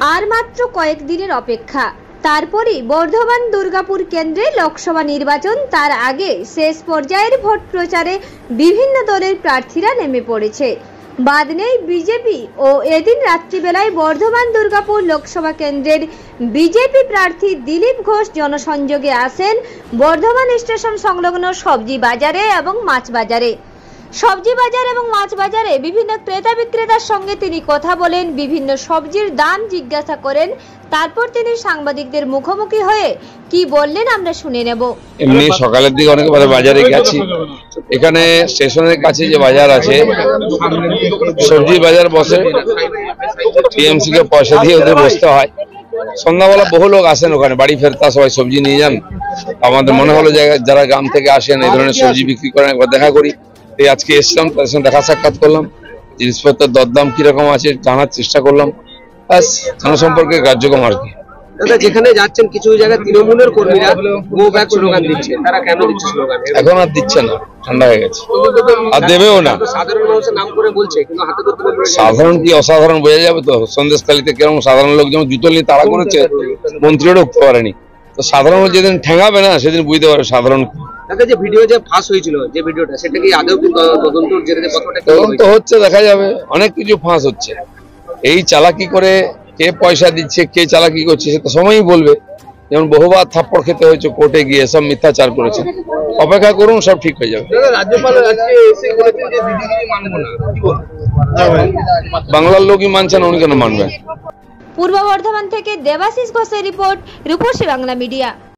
আর মাত্র কয়েকদিনের অপেক্ষা, তারপরই বর্ধমান দুর্গাপুর কেন্দ্রে লোকসভা নির্বাচন। তার আগে শেষ পর্যায়ের ভোট প্রচারে বিভিন্ন দলের প্রার্থীরা নেমে পড়েছে। বাদ নেই বিজেপি ও এদিন রাত্রিবেলায় বর্ধমান দুর্গাপুর লোকসভা কেন্দ্রের বিজেপি প্রার্থী দিলীপ ঘোষ জনসংযোগে আসেন বর্ধমান স্টেশন সংলগ্ন সবজি বাজারে এবং মাছ বাজারে। সবজি বাজার এবং মাছ বাজারে বিভিন্ন ক্রেতা বিক্রেতার সঙ্গে তিনি কথা বলেন, বিভিন্ন সবজির দাম জিজ্ঞাসা করেন। তারপর তিনি সাংবাদিকদের মুখোমুখি হয়ে কি বললেন আমরা শুনে নেব। এমনি সকালের দিকে অনেক বাজারে গেছি, এখানে স্টেশনের কাছে যে বাজার আছে সবজি বাজার বসে, টিএমসি কে পয়সা দিয়ে ওদের বসতে হয়। সন্ধ্যাবেলা বহু লোক আসেন ওখানে, বাড়ি ফেরতা সবাই সবজি নিয়ে যান। আমাদের মনে হলো যারা গ্রাম থেকে আসেন এই ধরনের সবজি বিক্রি করেন একবার দেখা করি। আজকে এসলাম, তাদের সঙ্গে দেখা সাক্ষাৎ করলাম, জিনিসপত্রের দরদাম কিরকম আছে জানার চেষ্টা করলাম। ব্যাস, জনসম্পর্কে কার্যক্রম আর কি। দাদা, যেখানে যাচ্ছেন কিছু জায়গায় তৃণমূলের কর্মীরা গো ব্যাক স্লোগান দিচ্ছে, তারা কেন দিচ্ছে স্লোগান? এখন আর দিচ্ছে না, ঠান্ডা হয়ে গেছে, আর দেবেও না। সাধারণ মানুষের নাম করে বলছে, কিন্তু হাতে ধরতে বলবে। সাধারণ কি অসাধারণ বোঝা যাবে তো? সন্দেশখালীতে কিরকম সাধারণ লোক যেমন জুতো নিয়ে তাড়া করেছে, মন্ত্রীও ঢুকতে পারেনি। তো সাধারণ যেদিন ঠেঙাবে না সেদিন বুঝতে পারবে সাধারণ কি। দাদা, যে ভিডিও যে ফাঁস হয়েছিল, যে ভিডিওটা, সেটা কি আদৌ তদন্ত হচ্ছে, দেখা যাবে। অনেক কিছু ফাঁস হচ্ছে, এই চালাকি করে কে পয়সা দিচ্ছে, কে চালাকি করছে সে তো সময়ই বলবে। যেমন বহুবার থাপ্পড় খেতে হয়েছে কোর্টে গিয়ে, সব মিথ্যাচার করেছে। অপেক্ষা করুন, সব ঠিক হয়ে যাবে। বাংলার লোকই মানছে না, উনি কেন মানবেন? পূর্ব বর্ধমান থেকে দেবাশিস ঘোষের রিপোর্ট, রূপসী বাংলা মিডিয়া।